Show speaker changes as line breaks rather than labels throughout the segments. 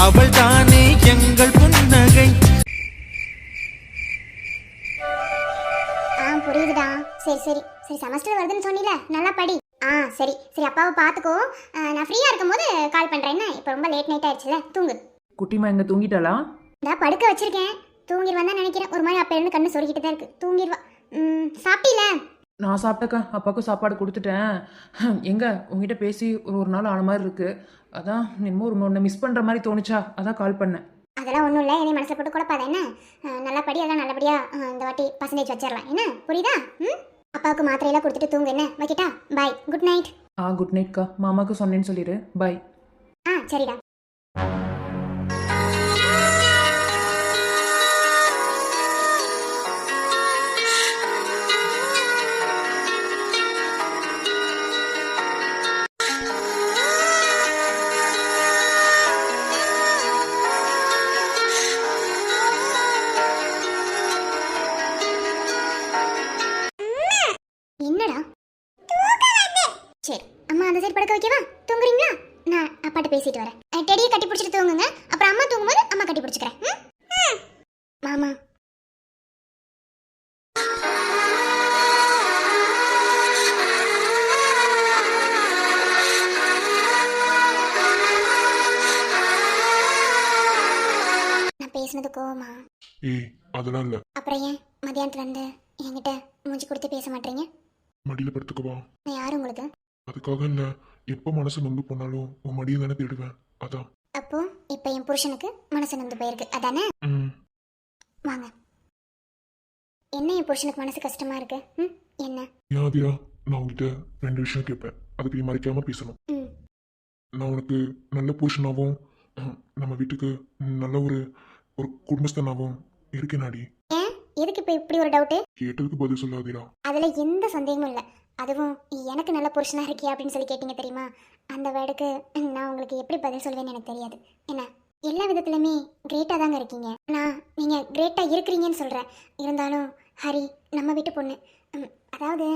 அவள் தானே எங்கள் புன்னகை.
புரியுதுடா. சரி சரி சரி, செமஸ்டர் வருதுன்னு சொன்னீல, நல்லா படி. சரி சரி, அப்பாவை பார்த்துக்கோ. நான் ஃப்ரீயா இருக்கும்போது கால் பண்றேன். என்ன இப்போ ரொம்ப லேட் நைட் ஆயிடுச்சுல, தூங்கு.
குட்டிமா எங்க தூங்கிட்டாளா?
நான் படுக்க வச்சிருக்கேன், தூங்கிடுவான் தான் நினைக்கிறேன். ஒரு மாதிரி அப்ப இருந்து கண்ணு சொருகிட்டு தான் இருக்கு, தூங்கிடுவா. சாப்பிட்டீல?
நான் சாப்பிட்டக்கா, அப்பாவுக்கும் சாப்பாடு கொடுத்துட்டேன். எங்க உங்ககிட்ட பேசி ஒரு நாள் ஆன மாதிரி இருக்கு. அதான் இன்னமும் ஒன்று மிஸ் பண்ற மாதிரி தோணுச்சா, அதான் கால் பண்ணேன்.
அதெல்லாம் ஒன்றும் இல்லை, என்னை மனசில் போட்டு குழப்பாத என்ன. நல்லா படி, எல்லாம் நல்லபடியாக இந்த வாட்டி பர்சன்டேஜ் வச்சிடலாம் என்ன, புரியுதா? அப்பாவுக்கு மாத்திரையெல்லாம் கொடுத்துட்டு தூங்கு என்ன, வைக்கிட்டா? பாய், குட் நைட்.
குட் நைட்க்கா, மாமாவுக்கு சொன்னேன்னு சொல்லிடு. பாய்.
சரிடா. என்னடா? சரி, அம்மா அந்த சைடு படுக்க வைக்கவா? தூங்குறீங்களா? நான் அப்பாட்ட பேசிட்டு வரேன். டெடியை கட்டி பிடிச்சிட்டு தூங்குங்க, அப்புறம் அம்மா தூங்கும்போது அம்மா கட்டி பிடிச்சிக்கிறேன். மாமா நான் பேசுனது கோவமா?
அதெல்லாம் இல்ல.
அப்புறம் ஏன் மதியானத்துல இருந்து என்கிட்ட மூஞ்சி கொடுத்து பேச மாட்டீங்க?
மடியில படுத்துக்கவா?
நான் யாரு உங்களுக்கு?
அதுக்காக இல்ல, எப்ப மனசு நொந்து போனாலும் உன் மடியை தானே தேடுவேன், அதான்.
அப்போ இப்ப என் புருஷனுக்கு மனசு நொந்து போயிருக்கு, அதானே? வாங்க. என்ன என் புருஷனுக்கு மனசு கஷ்டமா இருக்கு? என்ன?
யாதிரா, நான் உங்ககிட்ட 2 விஷயம் கேட்பேன், அதுக்கு நீ மறைக்காம பேசணும். நான் உனக்கு நல்ல புருஷனாவும் நம்ம வீட்டுக்கு நல்ல ஒரு குடும்பஸ்தனாவும் இருக்கேனாடி.
எதுக்கு இப்ப இப்படி ஒரு டவுட்?
கேட்டதுக்கு பதில் சொல்லாதீரா.
அதுல எந்த சந்தேகமும் இல்ல. அதுவும் எனக்கு நல்ல புருஷனா இருக்கியா அப்படின்னு சொல்லி கேட்டீங்க தெரியுமா? அந்த வேர்டுக்கு நான் உங்களுக்கு எப்படி பதில் சொல்வேன்னு எனக்கு தெரியாது. என்ன, எல்லா விதத்துலையுமே கிரேட்டா தாங்க இருக்கீங்க. நீங்க கிரேட்டா இருக்கிறீங்கன்னு சொல்றேன். இருந்தாலும் ஹரி நம்ம வீட்டு பொண்ணு. அதாவது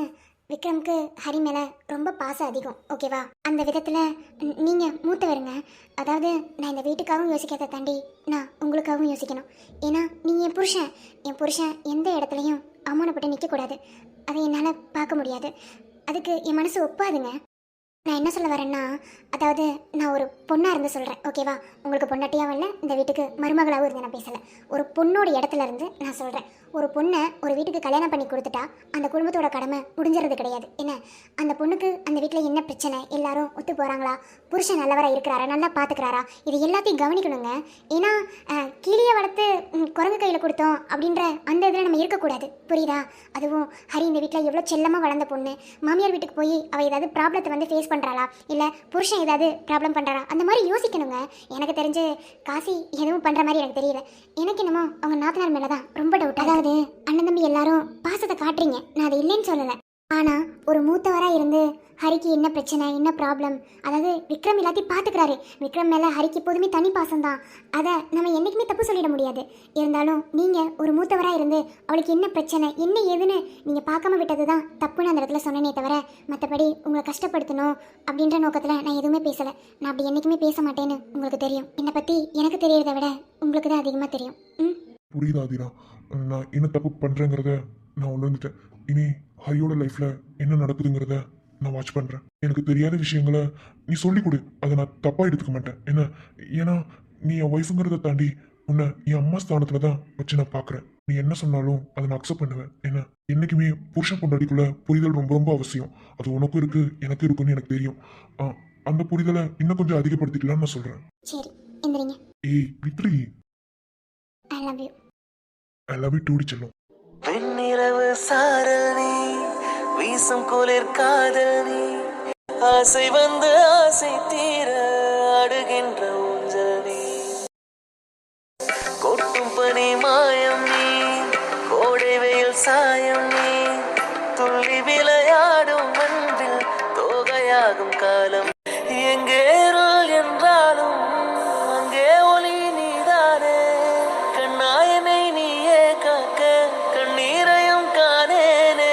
விக்ரம்க்கு ஹரி மேல ரொம்ப பாசம் அதிகம், ஓகேவா? அந்த விதத்துல நீங்க மூத்தவருங்க. அதாவது நான் இந்த வீட்டுக்காகவும் யோசிக்கிறத தாண்டி நான் உங்களுக்காகவும் யோசிக்கணும். ஏன்னா நீங்க என் புருஷன் எந்த இடத்துலையும் அவமானப்பட்டு நிற்கக்கூடாது. அதை என்னால் பார்க்க முடியாது. அதுக்கு என் மனசு ஒப்பாதுங்க. நான் என்ன சொல்ல வரேன்னா, அதாவது நான் ஒரு பொண்ணாக இருந்து சொல்கிறேன், ஓகேவா? உங்களுக்கு பொண்டாட்டியாவும் இல்லை, இந்த வீட்டுக்கு மருமகளாகவும் இருந்து நான் பேசலை. ஒரு பொண்ணோட இடத்துல இருந்து நான் சொல்கிறேன். ஒரு பொண்ணை ஒரு வீட்டுக்கு கல்யாணம் பண்ணி கொடுத்துட்டா அந்த குடும்பத்தோட கடமை முடிஞ்சிறது கிடையாது. என்ன, அந்த பொண்ணுக்கு அந்த வீட்டில் என்ன பிரச்சனை, எல்லாரும் ஒத்து போகிறாங்களா, புருஷன் நல்லவராக இருக்கிறாரா, நல்லா பார்த்துக்கிறாரா, இது எல்லாத்தையும் கவனிக்கணுங்க. ஏன்னா கீழே வளர்த்து குரங்கு கையில் கொடுத்தோம் அப்படின்ற அந்த இதில் நம்ம இருக்கக்கூடாது, புரியுதா? அதுவும் ஹரி இந்த வீட்டில் எவ்வளோ செல்லமாக வளர்ந்த பொண்ணு. மாமியார் வீட்டுக்கு போய் அவள் ஏதாவது ப்ராப்ளத்தை வந்து ஃபேஸ் பண்ணுறாளா, இல்லை புருஷன் ஏதாவது ப்ராப்ளம் பண்ணுறாரா, அந்த மாதிரி யோசிக்கணுங்க. எனக்கு தெரிஞ்சு காசி எதுவும் பண்ணுற மாதிரி எனக்கு தெரியல. எனக்கு என்னமோ அவங்க நாத்தனார் மேலே தான் ரொம்ப டவுட். அதாவது அண்ணன் தம்பி எல்லாரும் பாசத்தை காட்டுறீங்க, நான் அதை இல்லைன்னு சொல்லலை. ஆனால் ஒரு மூத்தவராக இருந்து ஹரிக்கு என்ன பிரச்சனை, என்ன ப்ராப்ளம், அதாவது விக்ரம் எல்லாத்தையும் பார்த்துக்கிறாரு. விக்ரம் மேலே ஹரிக்கு எப்போதுமே தனி பாசம் தான். அதை நம்ம என்றைக்குமே தப்பு சொல்லிட முடியாது. இருந்தாலும் நீங்கள் ஒரு மூத்தவராக இருந்து அவளுக்கு என்ன பிரச்சனை, என்ன ஏதுன்னு நீங்கள் பார்க்காம விட்டது தான் தப்புன்னு அந்த இடத்துல சொன்னேனே தவிர, மற்றபடி உங்களை கஷ்டப்படுத்தணும் அப்படின்ற நோக்கத்தில் நான் எதுவுமே பேசலை. நான் அப்படி என்றைக்குமே பேச மாட்டேன்னு உங்களுக்கு தெரியும். என்னை பற்றி எனக்கு தெரியறதை விட உங்களுக்கு தான் அதிகமாக தெரியும்.
புரியுதா ஆதிரா? நான் என்ன தப்பு பண்ணுறேங்கிறத நான் உணர்ந்துட்டேன். இனி ஹரியோட லைஃப்ல என்ன நடக்குதுங்கிறத நான் வாட்ச் பண்ணுறேன். எனக்கு தெரியாத விஷயங்களை நீ சொல்லிக் கொடு, அதை நான் தப்பாக எடுத்துக்க மாட்டேன். ஏன்னா நீ என் ஒய்ஃபுங்கிறத தாண்டி உன்னை என் அம்மா ஸ்தானத்தில் தான் வச்சு நான் பார்க்குறேன். நீ என்ன சொன்னாலும் அதை நான் அக்செப்ட் பண்ணுவேன். என்றைக்குமே புருஷன் பொண்டாட்டிக்குள்ள புரிதல் ரொம்ப ரொம்ப அவசியம். அது உனக்கும் இருக்குது, எனக்கு இருக்குன்னு எனக்கு தெரியும். அந்த புரிதலை இன்னும் கொஞ்சம் அதிகப்படுத்திக்கலாம்னு நான் சொல்கிறேன். ஏய் வித்ரி, I love you too செல்லும்.
வெண்ணிலவு சாரல் நீ, வீசும் குளிர் காதல் நீ, ஆசை வந்து ஆசை தீர அடுகின்ற ஊஞ்சல் நீ, கொட்டும் பனி மாயம் நீ, கோடை வெயில் சாயம் நீ, துள்ளி விளையாடும் அன்பில் தோகையாகும் காலம். எங்கே இருள் என்றாலும் அங்கே ஒளி நீதானே, கண்ணாயனை நீயே காக்க கண்ணீரையும் காணேனே.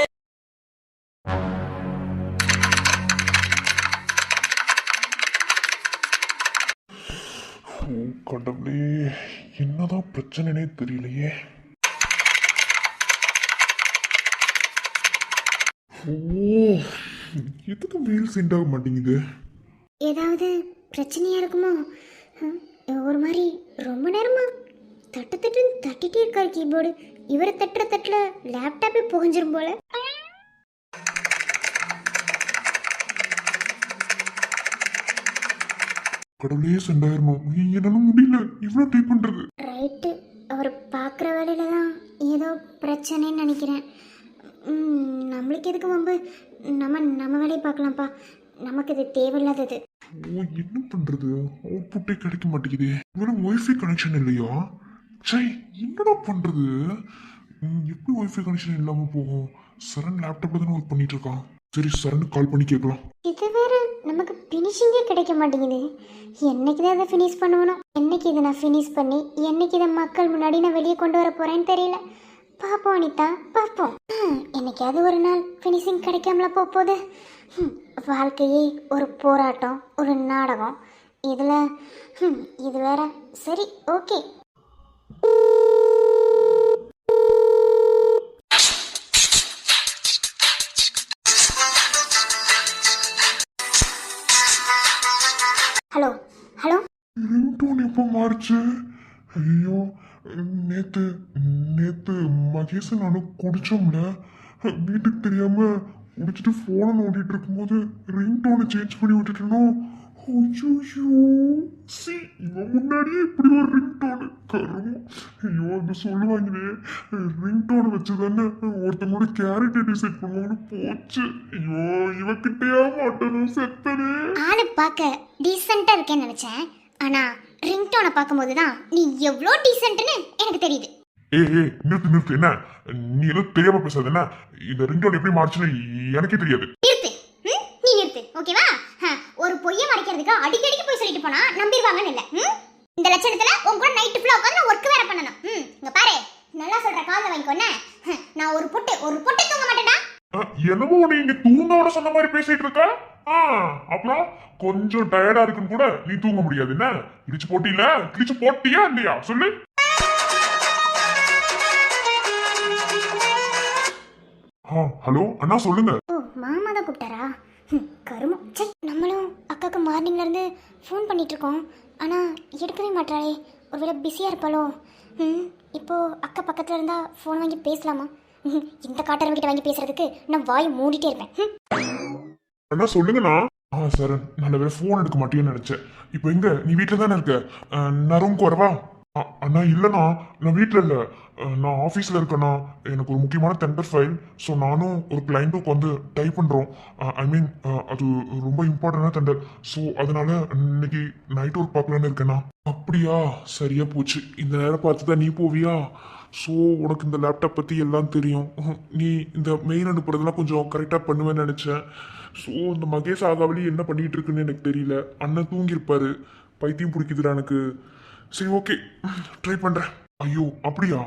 ஓ கடவுளே, என்னதான் பிரச்சனைனே தெரியலையே. ஓ, எதுக்கு மெயில் சென்ட் ஆக மாட்டேங்குது?
ஏதாவது பிரச்சனையா இருக்குமோ? ஒரு மாதிரி ரொம்ப நேரமா தட்டுன்னு தட்டிட்டே இருக்காரு கீபோர்டு. இவரை தட்டுற தட்டுல லேப்டாப்பே புகஞ்சிரும் போல.
கடவுளே சென்ட் ஆயிரணும். என்னால முடியல, இவ்வளவு டைப் பண்றது.
ரைட்டு, அவர் பார்க்குற வேலையில தான் ஏதோ பிரச்சனைன்னு நினைக்கிறேன். நம்மளுக்கு எதுக்கு வம்பு? நம்ம வேலையை பார்க்கலாம்ப்பா. நமக்கு இது தேவையில்லாதது.
ஓ, என்ன பண்றது? அவுட்புட்டே கிடைக்க மாட்டேங்குது. இவன ஒய்ஃபை கனெக்ஷன் இல்லையா? சை, என்னடா பண்றது? எப்படி ஒய்ஃபை கனெக்ஷன் இல்லாம போகும்? சரண் லேப்டாப்ல தானே ஒர்க் பண்ணிட்டு இருக்கான். சரி, சரணுக்கு கால் பண்ணி கேட்கலாம்.
இது வேற நமக்கு ஃபினிஷிங்கே கிடைக்க மாட்டேங்குது. என்னைக்கு தான் அதை ஃபினிஷ் பண்ணுவணும்? என்னைக்கு இதை நான் ஃபினிஷ் பண்ணி என்னைக்கு இதை மக்கள் முன்னாடி நான் வெளியே கொண்டு வர போறேன்னு தெரியல. பார்ப்போம் அனிதா, பார்ப்போம். என்னைக்காவது ஒரு நாள் ஃபினிஷிங் கிடைக்காமல போகுது. வாழ்க்கையே ஒரு போராட்டம், ஒரு நாடகம். இது வேற. சரி, ஓகே. Hello hello.
ரிங்டோன் எப்போ மாறுச்சு? ஐயோ, நேத்து நேத்து மகேஷ் நானும் குடிச்சோம்ல, வீட்டுக்கு தெரியாம குடிச்சிட்டு போனை நோண்டிட்டு இருக்கும்போது ரிங்டோனை சேஞ்ச் பண்ணி விட்டுட்டனோ. ஐயோ, சி, இவன் முன்னாடியே இப்படி ஒரு ரிங்டோனு கரும். ஐயோ, அது சொல்லுவாங்களே, ரிங்டோனை வச்சுதானே ஒருத்தவங்களோட கேரக்டர் டிசைட் பண்ணுவாங்கன்னு போச்சு. ஐயோ, இவக்கிட்டயா மாட்டணும், செத்தனே.
ஆளு பார்க்க டீசெண்டா இருக்கேன்னு நினைச்சேன். ஆனா ரிங்டோனை பார்க்கும்போது தான் நீ எவ்வளோ டீசென்ட்னு எனக்கு தெரியுது.
ஏய், நிறுத்து. என்ன நீ எதுவும் தெரியாம பேசாத. என்ன இந்த ரிங்டோன் எப்படி மாறுச்சுன்னு எனக்கே தெரியாது.
நிறுத்து. நீ நிறுத்து, ஓகேவா? ஒரு பொய்யை மறைக்கிறதுக்கு அடிக்கடிக்கு போய் சொல்லிட்டு போனா நம்பிடுவாங்கன்னு இல்ல. இந்த லட்சணத்துல உன் கூட நைட் ஃபுல்லா உட்கார்ந்து ஒர்க் வேற பண்ணணும். இங்க பாரு, நல்லா சொல்ற கால்ல வாங்கிக்கோனே. நான் ஒரு பொட்டு தூங்க மாட்டேன்டா.
என்னமோ நீங்க தூங்கோட சொன்ன மாதிரி பேசிட்டு இருக்க. அப்புறம் கொஞ்சம் டயர்டா இருக்குன்னு கூட நீ தூங்க முடியாது. என்ன கிழிச்சு போட்டியா இல்லையா சொல்லு. ஹலோ அண்ணா, சொல்லுங்க.
ஓ, மாமா தான் கூப்பிட்டாரா? கருமம். சரி, நம்மளும் அக்காவுக்கு மார்னிங்ல இருந்து ஃபோன் பண்ணிட்டு இருக்கோம். ஆனா எடுக்கவே மாட்டாளே. ஒருவேளை பிஸியா இருப்பாளோ? இப்போ அக்கா பக்கத்துல இருந்தா ஃபோன் வாங்கி பேசலாமா? இந்த காட்டரவங்கிட்ட வாங்கி பேசுறதுக்கு நான் வாய் மூடிட்டே இருப்பேன்.
அண்ணா சொல்லுங்கண்ணா. சார், நல்ல வேலை ஃபோன் எடுக்க மாட்டேன்னு நினைச்சேன். இப்போ எங்க நீ வீட்டில் தானே இருக்க? நான் ரூம்க்கு வரவா? அண்ணா இல்லைண்ணா, நான் வீட்டில் இல்லை, நான் ஆஃபீஸில் இருக்கேண்ணா. எனக்கு ஒரு முக்கியமான டெண்டர் ஃபைல். ஸோ நானும் ஒரு கிளைண்ட்டுக்கு வந்து டைப் பண்ணுறோம். ஐ மீன், அது ரொம்ப இம்பார்ட்டண்டான டெண்டர். ஸோ அதனால இன்னைக்கு நைட் ஒர்க் பார்க்கலான்னு இருக்கேண்ணா. அப்படியா, சரியா போச்சு. இந்த நேரம் பார்த்து தான் நீ போவியா? ஸோ உனக்கு இந்த லேப்டாப் பற்றி எல்லாம் தெரியும். நீ இந்த மெயில் அனுப்புறதெல்லாம் கொஞ்சம் கரெக்டாக பண்ணுவேன்னு நினச்சேன். ஸோ இந்த மகேஷ் ஆகாவளி என்ன பண்ணிட்டு இருக்குன்னு எனக்கு தெரியல. அண்ணன் தூங்கியிருப்பாரு, பைத்தியம் பிடிக்குதுடா எனக்கு. சரி, ஓகே, ட்ரை பண்ணுறேன். ஐயோ, அப்படியா?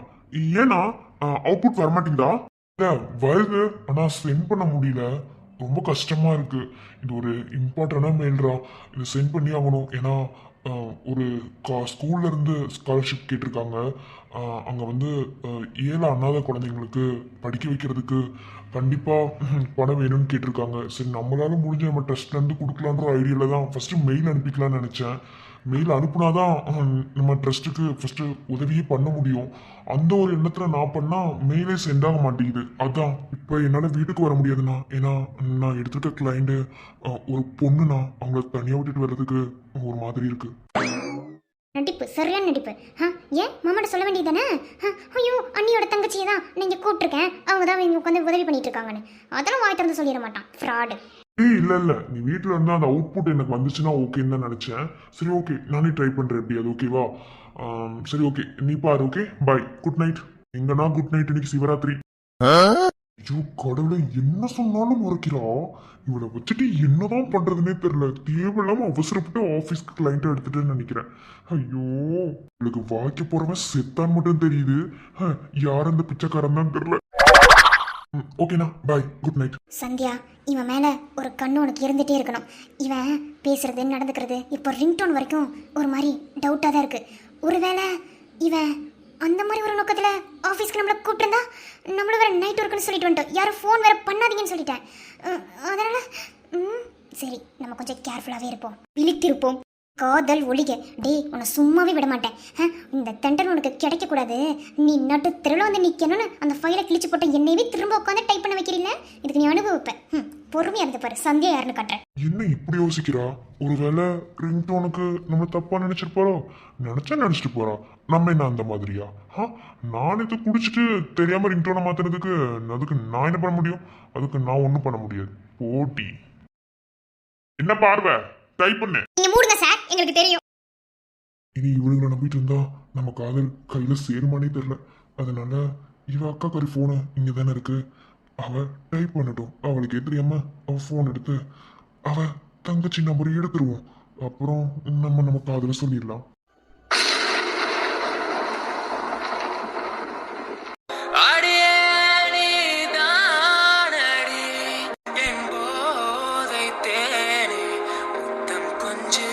ஏன்னா அவுட்புட் வரமாட்டேங்குதா? இல்லை, வருது, ஆனால் சென்ட் பண்ண முடியல. ரொம்ப கஷ்டமா இருக்கு. இது ஒரு இம்பார்ட்டண்டான மெயில்ரா, இதை சென்ட் பண்ணி ஆகணும். ஏன்னா ஒரு ஸ்கூல்ல இருந்து ஸ்காலர்ஷிப் கேட்டிருக்காங்க. அங்கே வந்து ஏழை அண்ணாத குழந்தைங்களுக்கு படிக்க வைக்கிறதுக்கு கண்டிப்பாக பணம் வேணும்னு கேட்டிருக்காங்க. சரி, நம்மளால முடிஞ்ச நம்ம ட்ரஸ்ட்லேருந்து கொடுக்கலான்ற ஐடியாவில் தான் ஃபஸ்ட்டு மெயில் அனுப்பிக்கலான்னு நினச்சேன். மெயில் அனுப்புனாதான் நம்ம ட்ரஸ்ட்டுக்கு ஃபஸ்ட்டு உதவியே பண்ண முடியும். அந்த ஒரு எண்ணத்தில் நான் பண்ணால் மெயிலே சென்ட் ஆக மாட்டேங்குது. அதான் இப்போ என்னால் வீட்டுக்கு வர முடியாதுண்ணா. ஏன்னா நான் எடுத்துகிட்ட கிளைண்ட்டு ஒரு பொண்ணுண்ணா. அவங்கள தனியாக விட்டுட்டு வர்றதுக்கு ஒரு மாதிரி இருக்குது.
நடிப்பு, சரியான நடிப்பு. ஏன் மாமாட்ட சொல்ல வேண்டியதானே? ஐயோ, அண்ணியோட தங்கச்சியை தான் நீங்கள் கூப்பிட்டுருக்கேன், அவங்க தான் இவங்க உட்காந்து உதவி பண்ணிட்டு இருக்காங்கன்னு. அதெல்லாம் வாய் திறந்து சொல்லிட மாட்டான், ஃப்ராடு.
இல்ல, நீ வீட்டில் இருந்தால் அந்த அவுட்புட் எனக்கு வந்துச்சுன்னா ஓகேன்னு தான் நினச்சேன். சரி, ஓகே, நானே ட்ரை பண்ணுறேன். எப்படி அது ஓகேவா? சரி, ஓகே, நீ பாரு. ஓகே, பாய், குட் நைட். எங்கன்னா குட் நைட், இன்னைக்கு சிவராத்திரி. ஐயோ கடவுளை, என்ன சொன்னாலும் முறைக்கிறா. இவளை வச்சுட்டு என்னதான் பண்றதுன்னே தெரியல. தேவையில்லாம அவசரப்பட்டு ஆஃபீஸ்க்கு கிளைண்ட்டை எடுத்துட்டேன்னு நினைக்கிறேன். ஐயோ, இவளுக்கு வாய்க்க போறவன் செத்தான் மட்டும் தெரியுது. யார் அந்த பிச்சைக்காரன் தான் தெரியல. ஓகேண்ணா பாய், குட் நைட்.
சந்தியா, இவன் மேலே ஒரு கண்ணு உனக்கு இருந்துகிட்டே இருக்கணும். இவன் பேசுறது நடந்துக்கிறது இப்போ ரிங்டோன் வரைக்கும் ஒரு மாதிரி டவுட்டாக தான் இருக்குது. ஒருவேளை இவன் அந்த மாதிரி ஒரு நோக்கத்தில் ஆஃபீஸ்க்கு நம்மளை கூப்பிட்டுருந்தா நம்மள வேறு நைட் ஒர்க்குன்னு சொல்லிட்டு வந்துட்டோம். யாரும் ஃபோன் வேறு பண்ணாதீங்கன்னு சொல்லிட்டேன். அதனால் சரி, நம்ம கொஞ்சம் கேர்ஃபுல்லாகவே இருப்போம், விழித்திருப்போம். காதல் ஒளிக டே, உன்னை சும்மாவே விட மாட்டேன். இந்த தண்டனை உனக்கு கிடைக்கக்கூடாது. நீ நட்டு தெருவில் வந்து நிற்கணும்னு அந்த ஃபைலை கிழிச்சு போட்ட என்னையவே திரும்ப உட்காந்து டைப் பண்ண வைக்கிறீங்க. இதுக்கு நீ அனுபவிப்பேன். பொறுமையாக இருந்து பாரு, சந்தியா யாருன்னு காட்டுறேன்.
என்ன இப்படி யோசிக்கிறா? ஒருவேளை ரிங்டோனுக்கு நம்ம தப்பா நினைச்சிருப்பாரோ? நினைச்சிட்டு போறா. நம்ம என்ன அந்த மாதிரியா? நான் இது குடிச்சிட்டு தெரியாம ரிங்டோனை மாத்துறதுக்கு அதுக்கு நான் என்ன பண்ண முடியும்? அதுக்கு நான் ஒன்றும் பண்ண முடியாது. போட்டி என்ன பார்வை டைப் பண்ணு.
நீங்க மூடுங்க சார், எங்களுக்கு தெரியும்.
இனி இவளுங்களை நம்பிட்டு இருந்தா நம்ம காதல் கையில சேருமானே தெரியல. அதனால இவ அக்கா கறி போனு இங்க தானே இருக்கு, அவ டைப் பண்ணட்டும். அவளுக்கே தெரியாம அவ போன் எடுத்து அவ தங்கச்சி நம்பரை எடுத்துருவோம். அப்புறம் நம்ம காதல சொல்லிடலாம்.
அடியே நீதானடி என் போதை தேனே முத்தம் கொஞ்சு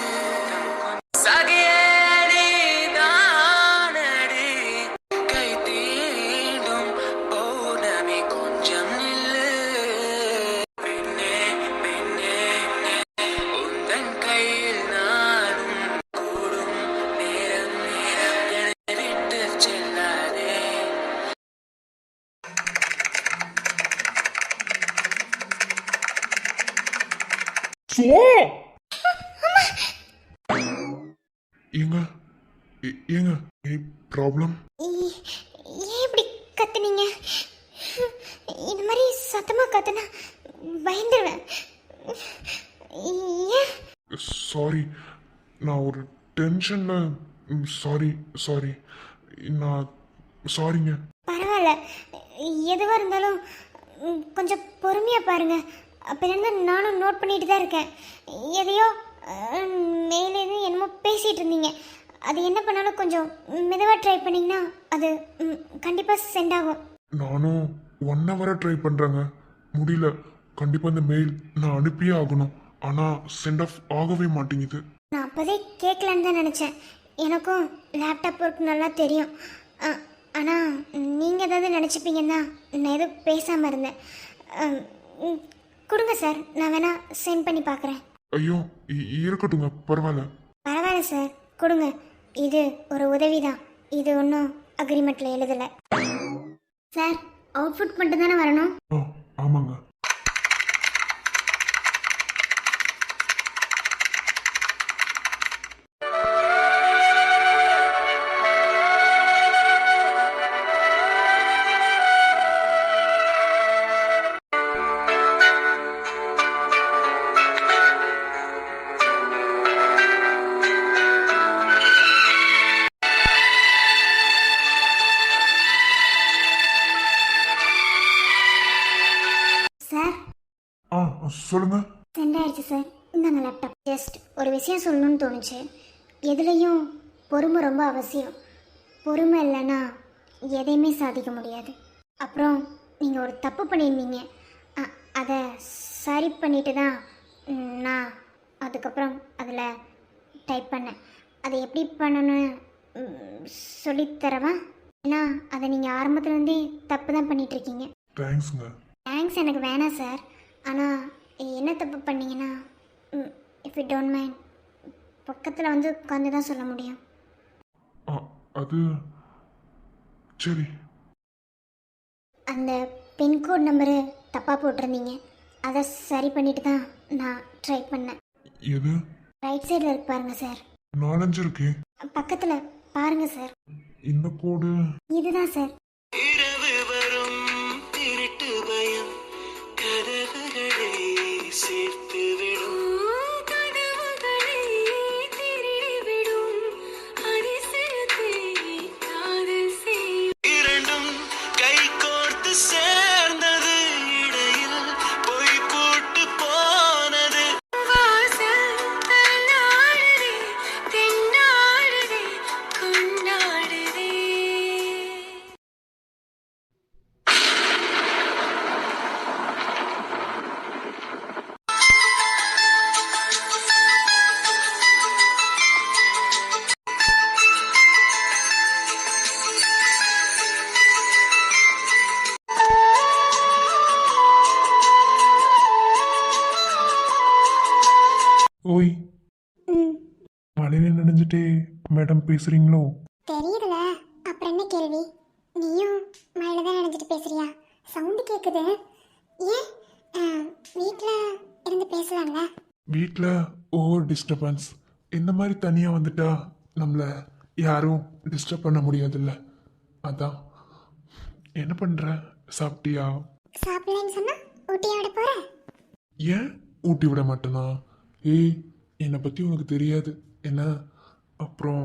சகியே நீதானடி கை தீண்டும் பௌர்ணமி கொஞ்சம் நில்லு பெண்ணே பெண்ணே உந்தன் கையில் நானும் கூடும் நேரம் நேரம் என்னை விட்டு செல்லாதே.
ஏங்க ஏங்க ப்ராப்ளம்?
ஏன் இப்படி கத்துனீங்க? இந்த மாதிரி சத்தமா கத்துனா பயந்துருவேன். ஏன்?
சாரி, நான் ஒரு டென்ஷன்ல. சாரி சாரி, நான் சாரிங்க.
பரவாயில்ல, எதுவாக இருந்தாலும் கொஞ்சம் பொறுமையாக பாருங்க. அப்போலேருந்து நானும் நோட் பண்ணிட்டு தான் இருக்கேன். எதையோ மேலே என்னமோ பேசிகிட்டு இருந்தீங்க. அது என்ன பண்ணாலும் கொஞ்சம் மெதுவாக ட்ரை பண்ணிங்கன்னா அது கண்டிப்பாக சென்ட் ஆகும்.
நானும் 1 hour ட்ரை பண்றேங்க, முடியல. கண்டிப்பா இந்த மெயில் நான் அனுப்பியே ஆகணும். ஆனா சென்ட் ஆஃப் ஆகவே மாட்டேங்குது.
நான் அப்போதே கேட்கலான்னு தான் நினச்சேன். எனக்கும் லேப்டாப் ஒர்க் நல்லா தெரியும். ஆனால் நீங்கள் ஏதாவது நினச்சிப்பீங்கன்னா நான் எதுவும் பேசாமல் இருந்தேன். கொடுங்க சார், நான் வேணா சென்ட் பண்ணி பார்க்குறேன்.
ஐயோ இருக்கட்டுங்க, பரவாயில்ல.
பரவாயில்ல சார், கொடுங்க. இது ஒரு உதவி தான், இது ஒன்றும் அக்ரிமெண்ட்டில் எழுதலை. சார், அவுட்புட் மட்டும் தானே வரணும்?
ஆமாங்க.
சார்,
சொல்லுங்க.
சென்ட் ஆயிடுச்சு சார். இந்தாங்க லேப்டாப். ஜஸ்ட் ஒரு விஷயம் சொல்லணும்னு தோணுச்சு. எதுலேயும் பொறுமை ரொம்ப அவசியம். பொறுமை இல்லைன்னா எதையுமே சாதிக்க முடியாது. அப்புறம் நீங்கள் ஒரு தப்பு பண்ணியிருந்தீங்க, அதை சரி பண்ணிட்டு தான் நான் அதுக்கப்புறம் அதில் டைப் பண்ணேன். அதை எப்படி பண்ணணும்னு சொல்லித்தரவா? ஏன்னா அதை நீங்கள் ஆரம்பத்துலேருந்தே தப்பு தான் பண்ணிகிட்ருக்கீங்க.
தேங்க்ஸ்ங்க.
தேங்க்ஸ் எனக்கு வேணாம் சார். ஆனால் என்ன தப்பு பண்ணீங்கன்னா, இஃப் யூ டோன்ட் மைண்ட், பக்கத்தில் வந்து உட்காந்து தான் சொல்ல முடியும்.
அது சரி.
அந்த பின்கோட் நம்பரு தப்பாக போட்டிருந்தீங்க, அதை சரி பண்ணிட்டு தான் நான் ட்ரை பண்ணேன்.
எது?
ரைட் சைடில் இருக்கு பாருங்க சார்.
4-5 இருக்கே.
பக்கத்தில் பாருங்க சார்.
இந்த கோடு
இதுதான் சார்.
இரவு வரும் திருட்டு பயம் கதவுகளை சேர்த்து
ஓய்,
ம்
மழையில நனைஞ்சிட்டே மேடம் பேசுறீங்களோ?
தெரியுதுல, அப்புறம் என்ன கேள்வி? நீயும் மழையில தான் நினைச்சிட்டு பேசுறியா? சவுண்டு கேட்குது. ஏன் வீட்டில் இருந்து பேசலாம்ல?
வீட்டில் ஓவர் டிஸ்டர்பன்ஸ். இந்த மாதிரி தனியாக வந்துட்டா நம்மளை யாரும் டிஸ்டர்ப் பண்ண முடியாதுல்ல, அதான். என்ன பண்ணுற? சாப்பிட்டியா?
சாப்பிடலன்னு சொன்னா ஊட்டியோட போற?
ஏன் ஊட்டி விட மாட்டேனா? ஏய், என்னை பற்றி உனக்கு தெரியாது என்ன? அப்புறம்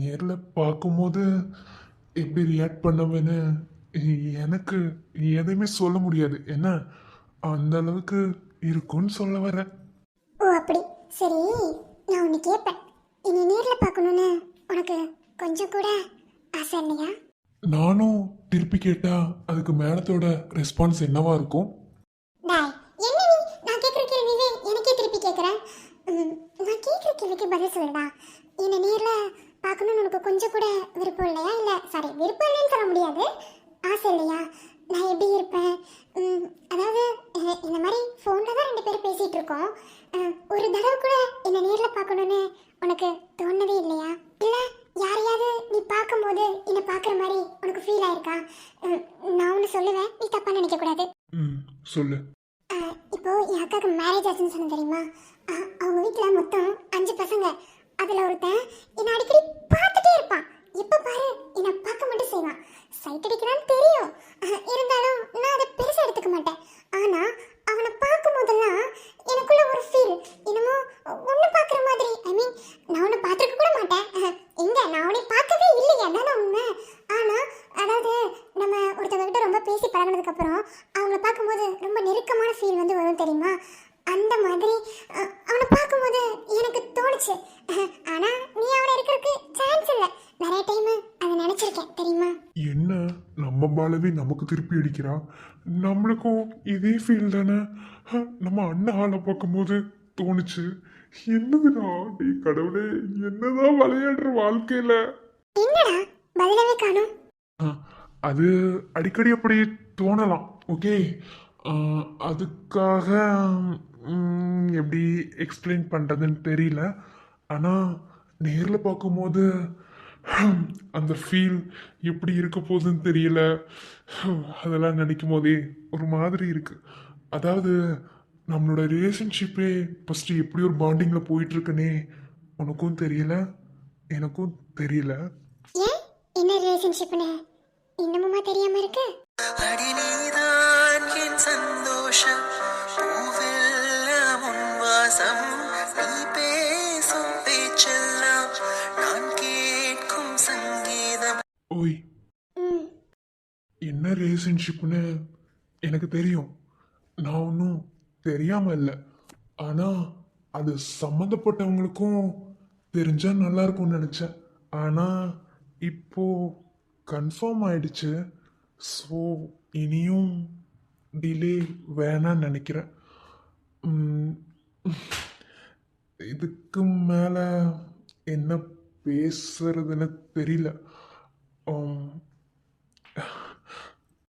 நேரில் பார்க்கும்போது எப்படி ரியாக்ட் பண்ணுவேன்னு எனக்கு எதையுமே சொல்ல முடியாது என்ன? அந்த அளவுக்கு இருக்கும்னு சொல்ல வரேன்.
ஓ அப்படி. சரி, நான் ஒன்று கேட்பேன். இனி நேரில் பார்க்கணுன்னு உனக்கு கொஞ்சம் கூட ஆசை இல்லையா?
நானும் திருப்பி கேட்டா அதுக்கு மேடத்தோட ரெஸ்பான்ஸ் என்னவா இருக்கும்?
டாய், என்ன நீ நான் கேட்குற கேள்வியே எனக்கே திருப்பி கேட்குறேன். நான் கேட்குற கேள்விக்கு பதில் சொல்லுடா. என்னை நேரில் பார்க்கணுன்னு உனக்கு கொஞ்சம் கூட விருப்பம் இல்லையா? இல்லை சாரி, விருப்பம் இல்லைன்னு சொல்ல முடியாது, ஆசை இல்லையா? நான் எப்படி இருப்பேன்? அதாவது இந்த மாதிரி ஃபோனில் தான் 2 பேரும் பேசிகிட்டு இருக்கோம். ஒரு தடவை கூட என்னை நேரில் பார்க்கணுன்னு உனக்கு தோணவே இல்லையா? இல்லை யாரையாவது நீ பார்க்கும்போது என்னை பார்க்குற மாதிரி உனக்கு ஃபீல் ஆயிருக்கா? நான் ஒன்று சொல்லுவேன், நீ தப்பாக நினைக்கக்கூடாது.
சொல்லு.
இப்போ என் அக்காவுக்கு மேரேஜ் ஆச்சுன்னு சொன்ன தெரியுமா? அவங்க வீட்டில் மொத்தம் 5 பசங்க. அதில் ஒருத்தன் என்னை அடிக்கடி பார்த்துட்டே இருப்பான். எப்போ பாரு என்னை பார்க்க மட்டும் செய்வான். சைட் அடிக்கிறான்னு தெரியும், இருந்தாலும் நான் அதை பெருசாக எடுத்துக்க மாட்டேன். ஆனால் அவனை பார்க்கும் போதெல்லாம் எனக்குள்ள ஒரு ஃபீல் என்னமோ ஒன்று பார்க்குற மாதிரி. ஐ மீன், நான் ஒன்று பார்த்துருக்க கூட மாட்டேன். எங்க நான் அவனை பார்க்கவே இல்லையா? தானே உண்மை. ஆனால் அதாவது நம்ம ஒருத்தவங்கிட்ட ரொம்ப பேசி பழகினதுக்கப்புறம் அவங்கள பார்க்கும்போது ரொம்ப நெருக்கமான ஃபீல் வந்து வரும் தெரியுமா? அந்த மாதிரி அவனை பார்க்கும்போது எனக்கு தோணுச்சு. ஆனால் நீ அவனை இருக்கிறதுக்கு சான்ஸ் இல்லை. நிறைய டைம் அதை நினச்சிருக்கேன் தெரியுமா?
என்ன நம்ம பாலவி நமக்கு திருப்பி அடிக்கிறா? நம்மளுக்கும் இதே ஃபீல் தானே? நம்ம அண்ணன் ஆளை பார்க்கும்போது தோணுச்சு. என்னதுடா டே கடவுளே, என்னதான் விளையாடுற வாழ்க்கையில?
என்னடா பதிலவே காணும்?
அது அடிக்கடி அப்படி தோணலாம். ஓகே, அதுக்காக எப்படி எக்ஸ்பிளைன் பண்ணுறதுன்னு தெரியல. ஆனால் நேரில் பார்க்கும்போது அந்த ஃபீல் எப்படி இருக்க போகுதுன்னு தெரியல. அதெல்லாம் நினைக்கும் போதே ஒரு மாதிரி இருக்கு. அதாவது நம்மளோட ரிலேஷன்ஷிப்பே ஃபஸ்ட்டு எப்படி ஒரு பாண்டிங்கில் போயிட்டுருக்குன்னே உனக்கும் தெரியல, எனக்கும் தெரியல.
ஏன் என்ன ரிலேஷன்ஷிப்னு இன்னமுமா தெரியாம இருக்கு?
அடி நீதான் என் சந்தோஷம், பூவெல்லாம் உன் வாசம், நீ பேசும் பேச்செல்லாம் நான் கேட்கும் சங்கீதம்.
ஓய், என்ன ரிலேஷன்ஷிப்னு எனக்கு தெரியும். நான் ஒன்றும் தெரியாமல் இல்லை. ஆனால் அது சம்மந்தப்பட்டவங்களுக்கும் தெரிஞ்சா நல்லா இருக்கும்னு நினச்சேன். ஆனால் இப்போ கன்ஃபார்ம் ஆயிடுச்சு. ஸோ இனியும் டிலே வேணான்னு நினைக்கிறேன். இதுக்கு மேலே என்ன பேசுறதுன்னு தெரியல.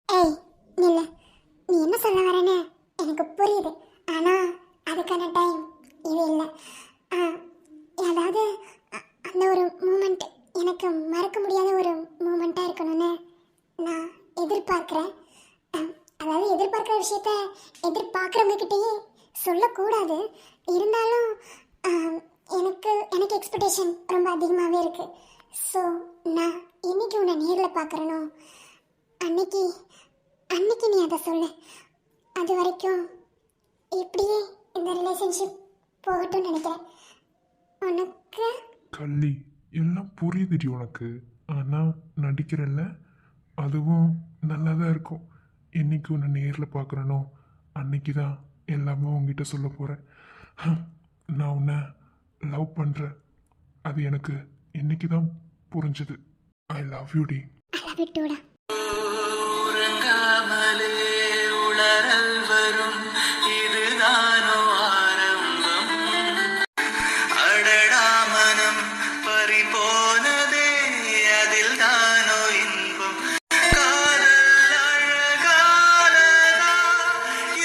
ஏய் நில்ல, நீ என்ன சொல்ல வரேன்னு எனக்கு புரியுது. ஆனால் அதுக்கான டைம் இது இல்லை. அதாவது அந்த ஒரு மூமெண்ட் எனக்கு மறக்க முடியாத ஒரு மூமெண்ட்டாக இருக்கணும்னு நான் எதிர்பார்க்குறேன். அதாவது எதிர்பார்க்குற விஷயத்த எதிர்பார்க்குறவங்கக்கிட்டேயே சொல்லக்கூடாது. இருந்தாலும் எனக்கு எனக்கு எக்ஸ்பெக்டேஷன் ரொம்ப அதிகமாகவே இருக்குது. ஸோ நான் என்னைக்கு உன்னை நேரில் பார்க்குறேனோ அன்னைக்கு அன்னைக்கு நீ அதை சொல்லு. அது வரைக்கும் இப்படியே இந்த ரிலேஷன்ஷிப் போகட்டும்னு நினைக்கிறேன். உனக்கு
கள்ளி எல்லாம் புரியுதுடி உனக்கு. ஆனால் நடிக்கிறல்ல, அதுவும் நல்லா தான் இருக்கும். என்னைக்கு உன்னை நேரில் பார்க்குறனோ அன்னைக்கு தான் எல்லாமே உங்ககிட்ட சொல்ல போகிறேன். நான் உன்னை லவ் பண்ணுறேன். அது எனக்கு இன்னைக்கு தான் புரிஞ்சுது. ஐ லவ் யூ டி.
ஐ லவ் யூ டூடா.
உறங்காமலே உளறல் வரும், இதுதானோ ஆரம்பம். அடடா மனம் பறிபோனதே, அதில் தானோ இன்பம். காதல் அழகானதா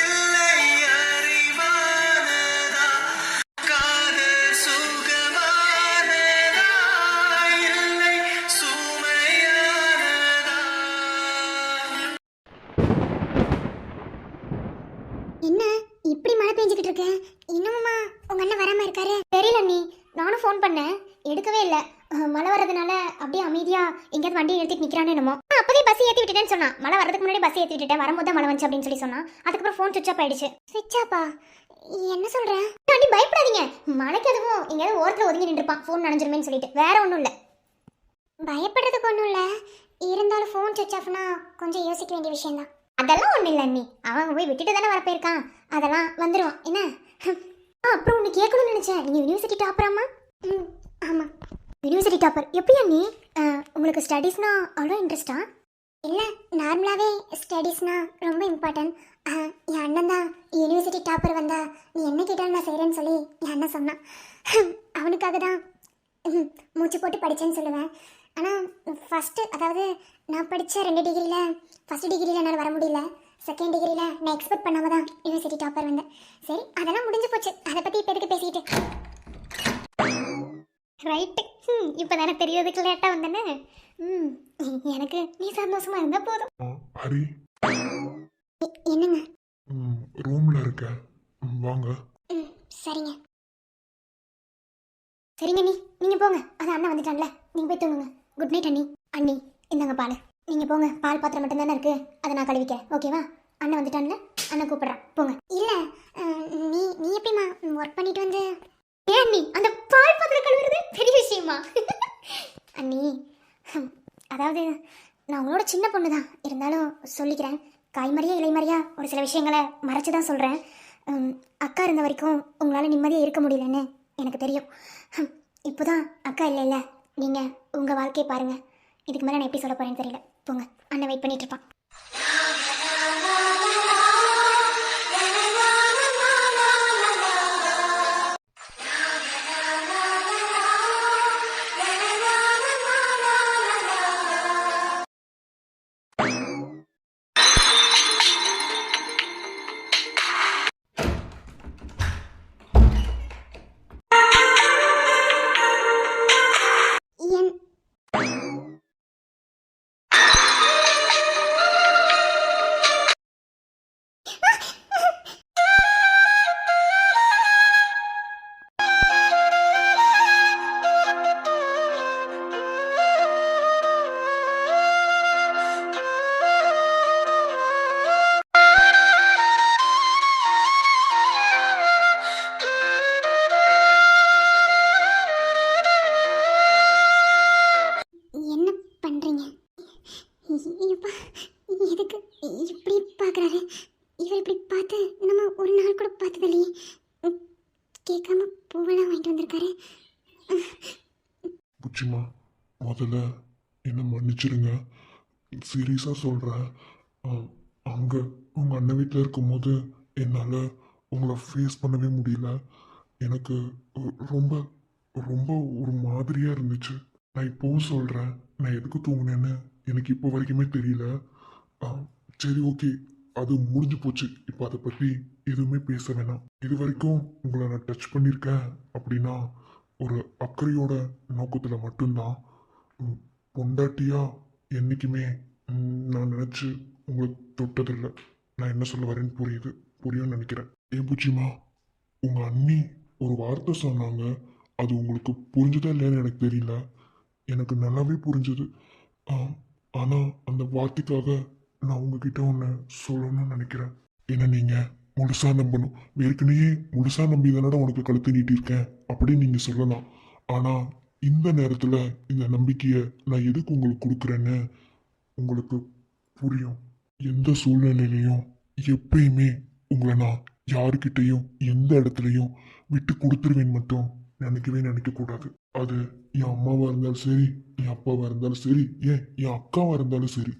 இல்லை அறிவானதா,
பண்ணிட்டு இருக்கேன். இன்னுமா உங்க அண்ணன் வராம இருக்காரு? தெரியல நீ. நானும் ஃபோன் பண்ணேன், எடுக்கவே இல்லை. மழை வர்றதுனால அப்படியே அமைதியா எங்கேயாவது வண்டியை நிறுத்திட்டு நிக்கிறானே என்னமோ. அப்போதே பஸ் ஏற்றி விட்டுட்டேன்னு சொன்னான். மழை வரதுக்கு முன்னாடி பஸ் ஏற்றி விட்டுட்டேன், வரும்போது தான் மழை வந்துச்சு அப்படின்னு சொல்லி சொன்னான். அதுக்கப்புறம் ஃபோன் சுவிட்ச் ஆஃப் ஆயிடுச்சு. சுவிட்ச் ஆப்பா? என்ன சொல்றேன்? நீ பயப்படாதீங்க, மழைக்கு அதுவும் எங்கேயாவது ஓரத்தில் ஒதுங்கி நின்றுப்பான், ஃபோன் நனைஞ்சிருமேன்னு சொல்லிட்டு. வேற ஒன்றும் இல்லை, பயப்படுறதுக்கு ஒன்றும் இல்லை. இருந்தாலும் ஃபோன் சுவிட்ச் ஆஃப்னா கொஞ்சம் யோசிக்க வேண்டிய விஷயம் தான். அதெல்லாம் ஒன்றும் இல்லை அண்ணி, அவன் போய் விட்டுட்டு தானே வர போயிருக்கான், அதெல்லாம் வந்துடுவான் என்ன. அப்புறம் ஒன்று கேட்கணும்னு நினச்சேன், நீங்கள் யூனிவர்சிட்டி டாப்பராமா? ஆமாம், யூனிவர்சிட்டி டாப்பர். எப்படி அண்ணி? உங்களுக்கு ஸ்டடீஸ்னா அவ்வளோ இன்ட்ரெஸ்டா? இல்லை, நார்மலாகவே ஸ்டடீஸ்னா ரொம்ப இம்பார்ட்டன்ட். என் அண்ணன் தான் யூனிவர்சிட்டி டாப்பர் வந்தா நீ என்ன கேட்டாலும் நான் செய்கிறேன்னு சொல்லி என் அண்ணன் சொன்னான். அவனுக்காக தான் மூச்சு போட்டு படித்தேன்னு சொல்லுவேன். ஆனால் ஃபஸ்ட்டு, அதாவது நான் படித்த 2 டிகிரியில் ஃபஸ்ட் டிகிரியில் என்னால் வர முடியல, செகண்ட் டிகிரியில் நான் எக்ஸ்பெக்ட் பண்ணாமல் தான் யூனிவர்சிட்டி டாப்பர் வந்தேன். சரி, அதெல்லாம் முடிஞ்சு போச்சு, அதை பற்றி இப்போ எதுக்கு பேசிக்கிட்டு. ரைட்டு, இப்போ தானே தெரியறதுக்கு லேட்டாக வந்தேனே. எனக்கு நீ சந்தோஷமாக இருந்தால் போதும்.
ஹரி,
என்னங்க?
ரூம்ல இருக்க, வாங்க.
சரிங்க சரிங்க அண்ணி, நீங்கள் போங்க. அது அண்ணன் வந்துட்டான்ல, நீங்கள் போய் தூங்குங்க. குட் நைட் அண்ணி. அண்ணி இந்தாங்க பால், நீங்கள் போங்க. பால் பாத்திரம் மட்டும்தானே இருக்கு, அதை நான் கழுவிக்கிறேன், ஓகேவா? அண்ணன் வந்துட்டான்ல, அண்ணன் கூப்பிட்றான், போங்க. இல்லை, நீ நீ எப்படிம்மா ஒர்க் பண்ணிட்டு வந்து? ஏன் அண்ணி, அந்த பால் பாத்திரம் கழுவுறது பெரிய விஷயமா? அண்ணி, அதாவது நான் உங்களோட சின்ன பொண்ணு தான், இருந்தாலும் சொல்லிக்கிறேன். காய்மறியா இலைமறியா ஒரு சில விஷயங்களை மறைச்சு தான் சொல்கிறேன். அக்கா இருந்த வரைக்கும் உங்களால் நிம்மதியாக இருக்க முடியலன்னு எனக்கு தெரியும். இப்போதான் அக்கா இல்லைல்ல, நீங்கள் உங்கள் வாழ்க்கையை பாருங்கள். இதுக்கு மேலே நான் எப்படி சொல்ல போகிறேன்னு தெரியல. போங்க, அண்ணன் வெயிட் பண்ணிட்டு இருப்பான். என் என்ன பண்ணுறீங்க? இப்பா எதுக்கு இப்படி பார்க்குறாரு? இவர் இப்படி பார்த்து நம்ம ஒரு நாள் கூட பார்த்ததில்லையே. கேட்காம பூவெல்லாம் வாங்கிட்டு வந்திருக்காரு.
புச்சிமா, முதல்ல என்ன மன்னிச்சிருங்க. சீரியஸாக சொல்கிறேன். அங்கே உங்கள் அண்ணன் வீட்டில் இருக்கும்போது என்னால் உங்களை ஃபேஸ் பண்ணவே முடியல. எனக்கு ரொம்ப ரொம்ப ஒரு மாதிரியாக இருந்துச்சு. நான் இப்போவும் சொல்கிறேன், நான் எதுக்கு தூங்கினேன்னு எனக்கு இப்போ வரைக்குமே தெரியல. சரி, ஓகே, அது முடிஞ்சு போச்சு. இப்போ அதை பற்றி எதுவுமே பேச வேணாம். இது வரைக்கும் உங்களை நான் டச் பண்ணியிருக்கேன் அப்படின்னா ஒரு அக்கறையோட நோக்கத்தில் மட்டும்தான். பொண்டாட்டியா என்றைக்குமே நான் நினச்சி உங்களை தொட்டதில்லை. நான் என்ன சொல்ல வரேன்னு புரியும்னு நினைக்கிறேன். ஏன் பூச்சிமா, உங்கள் அண்ணி ஒரு வார்த்தை சொன்னாங்க, அது உங்களுக்கு புரிஞ்சுதா இல்லையான்னு எனக்கு தெரியல. எனக்கு நல்லாவே புரிஞ்சுது. ஆனால் அந்த வார்த்தைக்காக நான் உங்ககிட்ட ஒன்று சொல்லணும்னு நினைக்கிறேன். ஏன்னா நீங்கள் முழுசாக நம்பணும். ஏற்கனவே முழுசாக நம்பி தானடா உனக்கு கழுத்து நீட்டியிருக்கேன் அப்படின்னு நீங்கள் சொல்லலாம். ஆனால் இந்த நேரத்தில் இந்த நம்பிக்கையை நான் எதுக்கு உங்களுக்கு கொடுக்குறேன்னு உங்களுக்கு புரியும். எந்த சூழ்நிலையிலையும் எப்பயுமே உங்களை நான் யாருக்கிட்டையும் எந்த இடத்துலையும் விட்டு கொடுத்துருவேன் மட்டும் நினைக்கக்கூடாது. அது என் அம்மாவாக இருந்தாலும் சரி, என் அப்பாவாக இருந்தாலும் சரி, ஏன் என் அக்காவாக இருந்தாலும் சரி,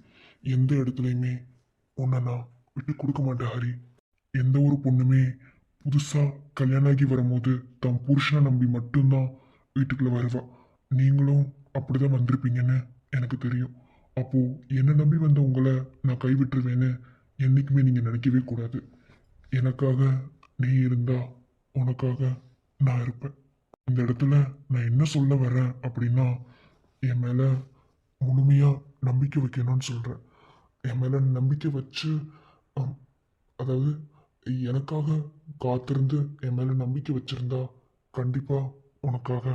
எந்த இடத்துலையுமே உன்னை நான் விட்டு கொடுக்க மாட்டேன் ஹரி. எந்த ஒரு பொண்ணுமே புதுசாக கல்யாணம் ஆகி வரும்போது தன் புருஷனை நம்பி மட்டும்தான் வீட்டுக்குள்ளே வருவா. நீங்களும் அப்படிதான் வந்திருப்பீங்கன்னு எனக்கு தெரியும். அப்போது என்னை நம்பி வந்த உங்களை நான் கைவிட்டுருவேன்னு என்றைக்குமே நீங்கள் நினைக்கவே கூடாது. எனக்காக நீ இருந்தா உனக்காக நான் இருப்பேன். இந்த இடத்துல நான் என்ன சொல்ல வரேன் அப்படின்னா, என் மேலே முழுமையாக நம்பிக்கை வைக்கணும்னு சொல்கிறேன். என் மேலே நம்பிக்கை வச்சு, அதாவது எனக்காக காத்திருந்து என் மேல நம்பிக்கை வச்சிருந்தா கண்டிப்பா உனக்காக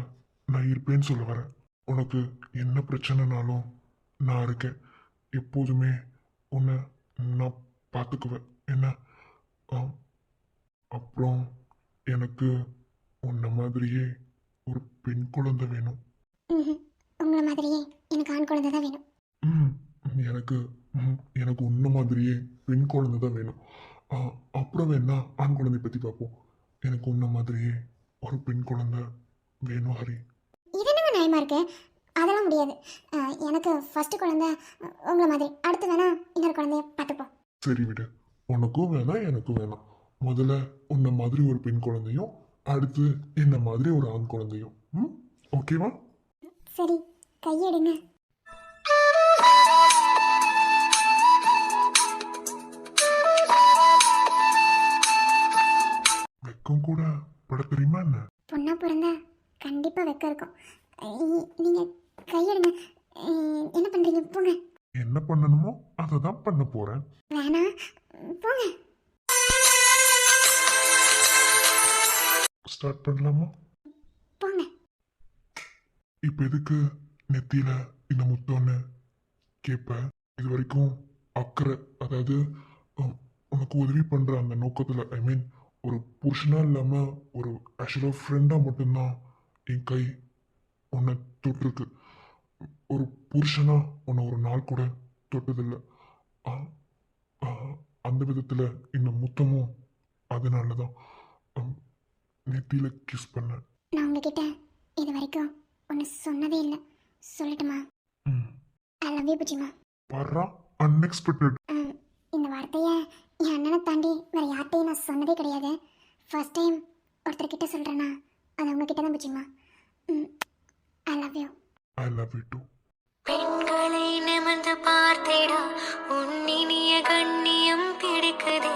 நான் இருப்பேன்னு சொல்ல வரேன். உனக்கு என்ன பிரச்சனைனாலும் நான் இருக்கேன். எப்போதுமே உன்னை நான் பார்த்துக்குவேன் என்ன. ஆம். அப்புறம் எனக்கு உன்னை மாதிரியே ஒரு பெண் குழந்தை வேணும்.
ம்ஹும். உங்களை மாதிரியே எனக்கு ஆண் குழந்தை தான் வேணும்.
ம், எனக்கு எனக்கு உன்ன மாதிரியே பெண் குழந்தை தான் வேணும். அப்புறம் வேணா ஆண் குழந்தை பற்றி பார்ப்போம். எனக்கு உன்ன மாதிரியே ஒரு பெண் குழந்தை வேணும் ஹரி.
இது என்னங்க நியாயமா இருக்கு? அதெல்லாம் முடியாது. எனக்கு ஃபர்ஸ்ட் குழந்தை உங்களை மாதிரி, அடுத்து வேணா இன்னொரு குழந்தைய பார்த்துப்போம்.
சரி விடு, உனக்கும் வேணாம் எனக்கும் வேணாம். முதல்ல உன்ன மாதிரி ஒரு பெண் குழந்தையும் அடுத்து என்ன மாதிரி ஒரு ஆண் குழந்தையும். ம், ஓகேவா?
சரி, கையெடுங்க.
வெக்கம் கூட பட தெரியுமா என்ன?
பொண்ணா பிறந்தா கண்டிப்பா வெக்கம் இருக்கும். நீங்க கையெடுங்க. என்ன பண்றீங்க? போங்க.
என்ன பண்ணணுமோ அதை தான் பண்ண போறேன்.
வேணா, போங்க.
ஸ்டார்ட் பண்ணலாமா?
போங்க.
இப்ப எதுக்கு நெத்தியில இந்த முத்தம்னு கேட்ப? இது வரைக்கும் அக்கறை, அதாவது உனக்கு உதவி பண்ற அந்த நோக்கத்துல, ஐ மீன் ஒரு புருஷனா இல்லாம ஒரு ஆக்சுவலா ஃப்ரெண்டா மட்டும்தான் என் கை உன்னை தொட்டிருக்கு. ஒரு புருஷனா உன்னை ஒரு நாள் கூட தொட்டதில்லை. அந்த விதத்துல இந்த முத்தமும் அதனாலதான் நெத்தியில கிஸ் பண்ண.
நான் உங்ககிட்ட இது வரைக்கும் ஒன்று சொன்னதே இல்லை. சொல்லட்டுமா? ஐ லவ் யூ புஜிமா.
பாரா, அன்எக்ஸ்பெக்டட்.
இந்த வார்த்தையை என் அண்ணனை தாண்டி வேற யார்கிட்டையும் நான் சொன்னதே கிடையாது. ஃபர்ஸ்ட் டைம் ஒருத்தர்கிட்ட சொல்கிறேன்னா அது உங்ககிட்ட தான் புஜிமா. I love you.
I love you too.
பெண்களை நிமிர்ந்து பார்த்திடா உன்னினிய கண்ணியம் பிடிக்குதே.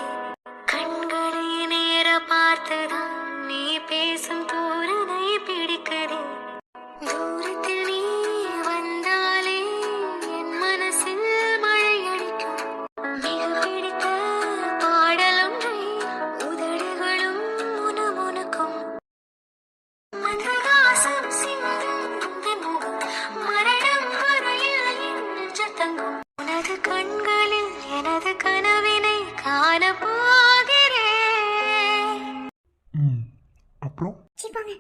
கண்களை நேர பார்த்துதான் நீ பேசும் தூரனை பிடிக்குதே. தூரத்தில் நீ வந்தாலே என் மனசில் மழையடிக்கும். மிக பிடித்த பாடலொன்றை உதடுகளும் முணுமுணுக்கும். மதராசம் சிந்தும் உந்தன் முகம் மரணம் வரையில் என் நெஞ்சில் தங்கும். உனது கண்களில் எனது கனவினை காண போகிறேன்.
அப்புறம்
சி, போங்க.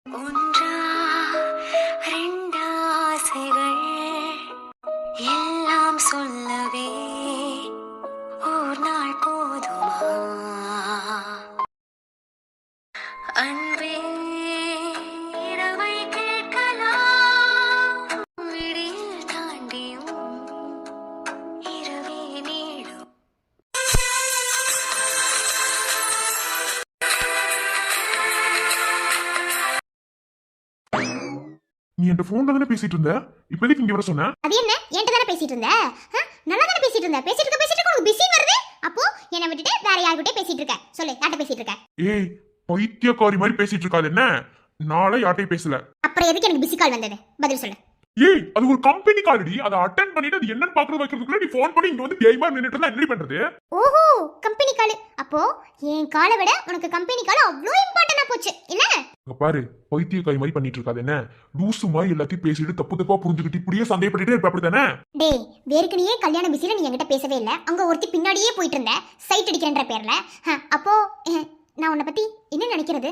ஒன்றா ரெண்டாசைகள் எல்லாம் சொல்லவே ஓர் நாள் போதுமா? அன்பே இரவை கேட்கலாம். விடியல் தாண்டியும் இரவே நீளும்.
நீ என் போன்ல தானே பேசிட்டு இருந்த, இப்ப எதுக்கு இங்க வர சொன்ன?
அது என்ன? என்கிட்ட தானே பேசிட்டு இருந்த? நல்லா தானே பேசிட்டு இருந்த. பேசிட்டு இருக்க உனக்கு பிஸி வருது. அப்போ என்னை விட்டுட்டு வேற யார்கிட்டயே பேசிட்டு இருக்க? சொல்லு, யார்கிட்ட பேசிட்டு இருக்க?
ஏய், பைத்தியக்காரி மாதிரி பேசிட்டு இருக்காது என்ன? நாளை யார்ட்டையும் பேசல.
அப்புறம் எதுக்கு எனக்கு பிஸி கால் வந்தது? பதில் சொல்லு.
ஏய், அது ஒரு கம்பெனி கால்டி. அதை அட்டென்ட் பண்ணிட்டு அது என்னன்னு பாக்குறது வைக்கிறதுக்குள்ள நீ போன் பண்ணி இங்க வந்து கேமா நின்னுட்டு இருந்தா என்ன பண்றது?
ஓஹோ, கம்பெனி கால். அப்போ என் காலை விட உனக்கு கம்பெனி கால் அவ்வளோ இம்பார்ட்டன்டா போச்சு இல்ல?
அங்க பாரு, பைத்தியக்காரி மாதிரி பண்ணிட்டு இருக்காது என்ன? லூசு மாதிரி எல்லாத்தையும் பேசிட்டு தப்பு தப்பா புரிஞ்சுக்கிட்டு இப்படியே சந்தேகப்பட்டுட்டே இருப்ப, அப்படித்தானே?
டேய், வேர்க்கனியே கல்யாண பிஸில நீ என்கிட்ட பேசவே இல்ல. அங்க ஒருத்தி பின்னாடியே போயிட்டு இருந்த, சைட் அடிக்கிறன்ற பேர்ல. அப்போ நான் உன்னை பத்தி என்ன நினைக்கிறது?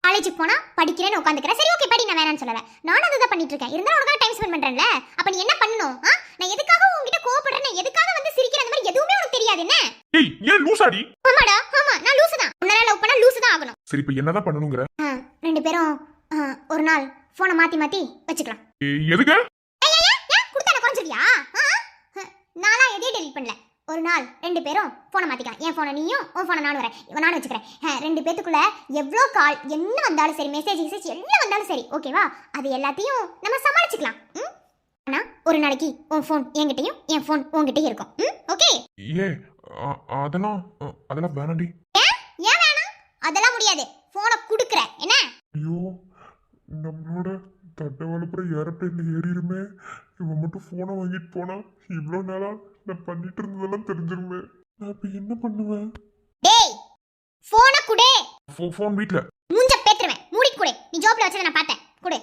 காலேஜுக்கு போனா படிக்கிறேன்னு உட்காந்துக்கிறேன். சரி, ஓகே, படி, நான் வேணான்னு சொல்லல. நானும் அதுதான் பண்ணிட்டு இருக்கேன். இருந்தாலும் உனக்காக டைம் ஸ்பெண்ட் பண்றேன்ல. அப்ப நீ என்ன பண்ணணும்? நான் எதுக்காக உன்கிட்ட கோவப்படுறேன், நான் எதுக்காக வந்து சிரிக்கிறேன், அந்த மாதிரி எதுவுமே உனக்கு தெரியாது என்ன?
ஏய், ஏன் லூசாடி?
ஆமாடா, ஆமா, நான் லூசு தான். உன்னால லவ் பண்ணா லூசு தான் ஆகணும்.
சரி, இப்ப என்னதான் பண்ணணும்ங்கற?
ரெண்டு பேரும் ஒரு நாள் போனை மாத்தி மாத்தி வச்சுக்கலாம்.
எதுக்கு?
கொடுத்தா நான் குறைஞ்சிட்டியா? நானா எதையும் டெலிட் பண்ணல. ஒரு நாள் ரெண்டு பேரும் போனை மாத்திக்கலாம். என் போனை நீயும், உன் போனை நானும் வரேன், நானும் வச்சுக்கிறேன். ரெண்டு பேத்துக்குள்ள எவ்வளோ கால் என்ன வந்தாலும் சரி, மெசேஜ் எல்லாம் வந்தாலும் சரி, ஓகேவா? அது எல்லாத்தையும் நம்ம சமாளிச்சுக்கலாம். ஆனா ஒரு நாளைக்கு உன் ஃபோன் என்கிட்டயும் என் ஃபோன் உன்கிட்டயும் இருக்கும். ஓகே?
ஏ, அதெல்லாம் வேணாண்டி.
ஏன் வேணாம்? அதெல்லாம் முடியாது. போனை குடுக்குற என்ன?
ஐயோ, நம்மளோட தட்ட வளப்புற ஏரோப்ளேன்ல ஏறிடுமே. இவன் மட்டும் ஃபோனை வாங்கிட்டு போனா இவ்வளோ நாளா நான் பண்ணிட்டு இருந்ததெல்லாம் தெரிஞ்சிருமே. நான் இப்போ என்ன பண்ணுவேன்?
டேய் போனை குடு.
ஃபோன் வீட்டில்.
மூஞ்ச பேத்துருவேன். மூடி குடு. நீ ஜோப்ல வச்சத நான் பார்த்தேன். குடு.